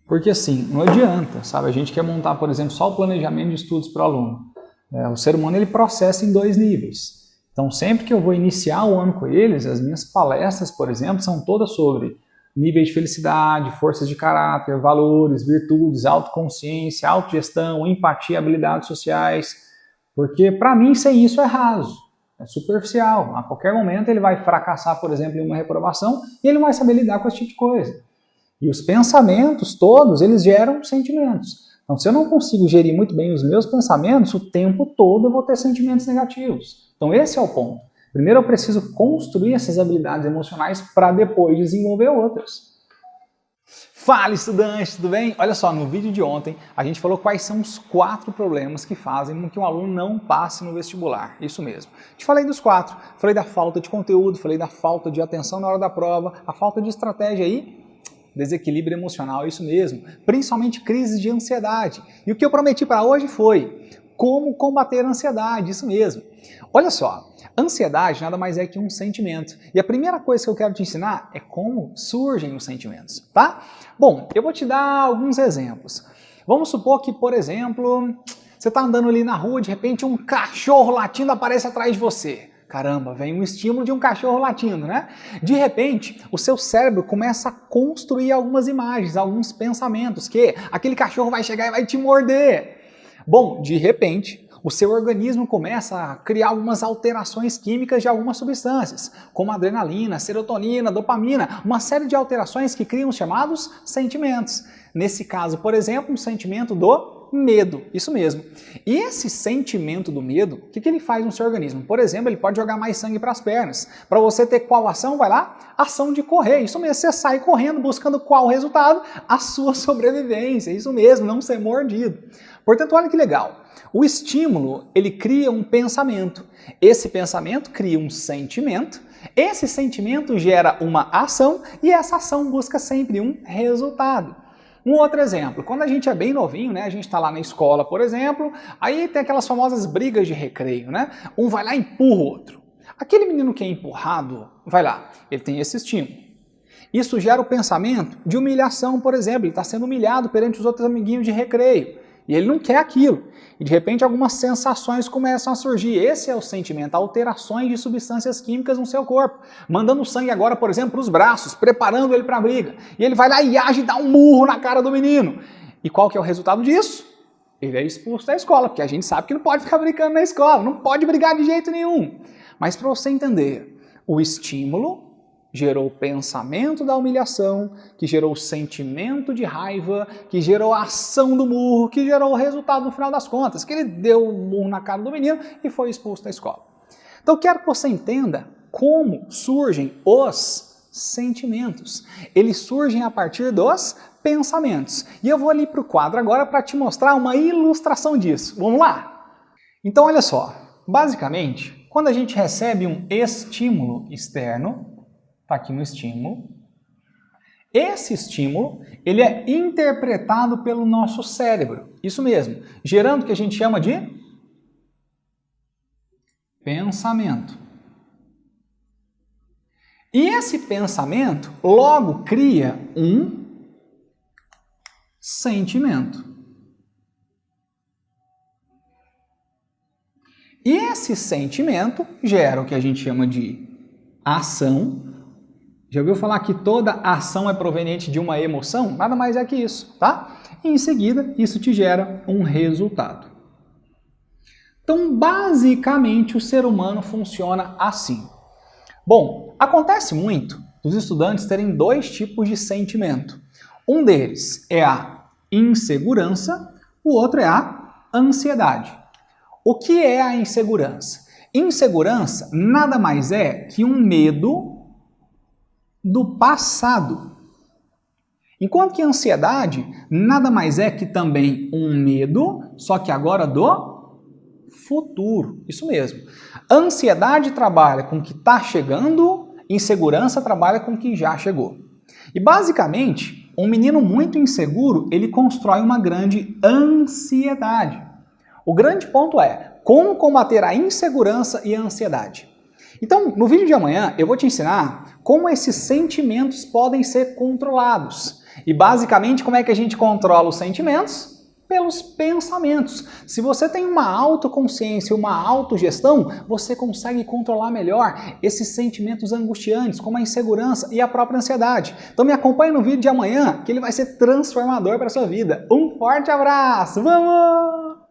Porque assim, não adianta, sabe? A gente quer montar, por exemplo, só o planejamento de estudos para o aluno. O ser humano ele processa em 2 níveis. Então, sempre que eu vou iniciar o ano com eles, as minhas palestras, por exemplo, são todas sobre níveis de felicidade, forças de caráter, valores, virtudes, autoconsciência, autogestão, empatia, habilidades sociais. Porque, para mim, sem isso é raso, é superficial. A qualquer momento ele vai fracassar, por exemplo, em uma reprovação e ele não vai saber lidar com esse tipo de coisa. E os pensamentos todos, eles geram sentimentos. Então, se eu não consigo gerir muito bem os meus pensamentos, o tempo todo eu vou ter sentimentos negativos. Então, esse é o ponto. Primeiro eu preciso construir essas habilidades emocionais para depois desenvolver outras. Fala, estudante, tudo bem? Olha só, no vídeo de ontem a gente falou quais são os 4 problemas que fazem com que um aluno não passe no vestibular. Isso mesmo. Te falei dos 4. Falei da falta de conteúdo, falei da falta de atenção na hora da prova, a falta de estratégia aí, desequilíbrio emocional, isso mesmo. Principalmente crises de ansiedade. E o que eu prometi para hoje foi como combater a ansiedade, isso mesmo. Olha só, ansiedade nada mais é que um sentimento. E a primeira coisa que eu quero te ensinar é como surgem os sentimentos, tá? Bom, eu vou te dar alguns exemplos. Vamos supor que, por exemplo, você está andando ali na rua, de repente um cachorro latindo aparece atrás de você. Caramba, vem um estímulo de um cachorro latindo, né? De repente, o seu cérebro começa a construir algumas imagens, alguns pensamentos, que aquele cachorro vai chegar e vai te morder. Bom, de repente, o seu organismo começa a criar algumas alterações químicas de algumas substâncias, como adrenalina, serotonina, dopamina, uma série de alterações que criam os chamados sentimentos. Nesse caso, por exemplo, um sentimento do medo, isso mesmo. E esse sentimento do medo, o que ele faz no seu organismo? Por exemplo, ele pode jogar mais sangue para as pernas. Para você ter qual ação? Vai lá, ação de correr. Isso mesmo, você sai correndo buscando qual resultado? A sua sobrevivência, isso mesmo, não ser mordido. Portanto, olha que legal. O estímulo, ele cria um pensamento. Esse pensamento cria um sentimento. Esse sentimento gera uma ação e essa ação busca sempre um resultado. Um outro exemplo, quando a gente é bem novinho, né, a gente está lá na escola, por exemplo, aí tem aquelas famosas brigas de recreio, né? Um vai lá e empurra o outro. Aquele menino que é empurrado, vai lá, ele tem esse estímulo. Isso gera o pensamento de humilhação, por exemplo, ele está sendo humilhado perante os outros amiguinhos de recreio. E ele não quer aquilo. E de repente algumas sensações começam a surgir. Esse é o sentimento, alterações de substâncias químicas no seu corpo. Mandando sangue agora, por exemplo, para os braços, preparando ele para a briga. E ele vai lá e age e dá um murro na cara do menino. E qual que é o resultado disso? Ele é expulso da escola, porque a gente sabe que não pode ficar brincando na escola, não pode brigar de jeito nenhum. Mas para você entender, o estímulo gerou o pensamento da humilhação, que gerou o sentimento de raiva, que gerou a ação do murro, que gerou o resultado no final das contas, que ele deu um murro na cara do menino e foi expulso da escola. Então eu quero que você entenda como surgem os sentimentos. Eles surgem a partir dos pensamentos. E eu vou ali para o quadro agora para te mostrar uma ilustração disso. Vamos lá? Então olha só, basicamente, quando a gente recebe um estímulo externo, está aqui no estímulo. Esse estímulo, ele é interpretado pelo nosso cérebro. Isso mesmo, gerando o que a gente chama de pensamento. E esse pensamento logo cria um sentimento. E esse sentimento gera o que a gente chama de ação. Já ouviu falar que toda ação é proveniente de uma emoção? Nada mais é que isso, tá? E em seguida, isso te gera um resultado. Então, basicamente, o ser humano funciona assim. Bom, acontece muito dos estudantes terem 2 tipos de sentimento. Um deles é a insegurança, o outro é a ansiedade. O que é a insegurança? Insegurança nada mais é que um medo do passado. Enquanto que a ansiedade nada mais é que também um medo, só que agora do futuro. Isso mesmo. A ansiedade trabalha com o que está chegando, insegurança trabalha com o que já chegou. E basicamente, um menino muito inseguro, ele constrói uma grande ansiedade. O grande ponto é como combater a insegurança e a ansiedade. Então, no vídeo de amanhã, eu vou te ensinar como esses sentimentos podem ser controlados. E basicamente, como é que a gente controla os sentimentos? Pelos pensamentos. Se você tem uma autoconsciência, uma autogestão, você consegue controlar melhor esses sentimentos angustiantes, como a insegurança e a própria ansiedade. Então me acompanhe no vídeo de amanhã, que ele vai ser transformador para a sua vida. Um forte abraço! Vamos!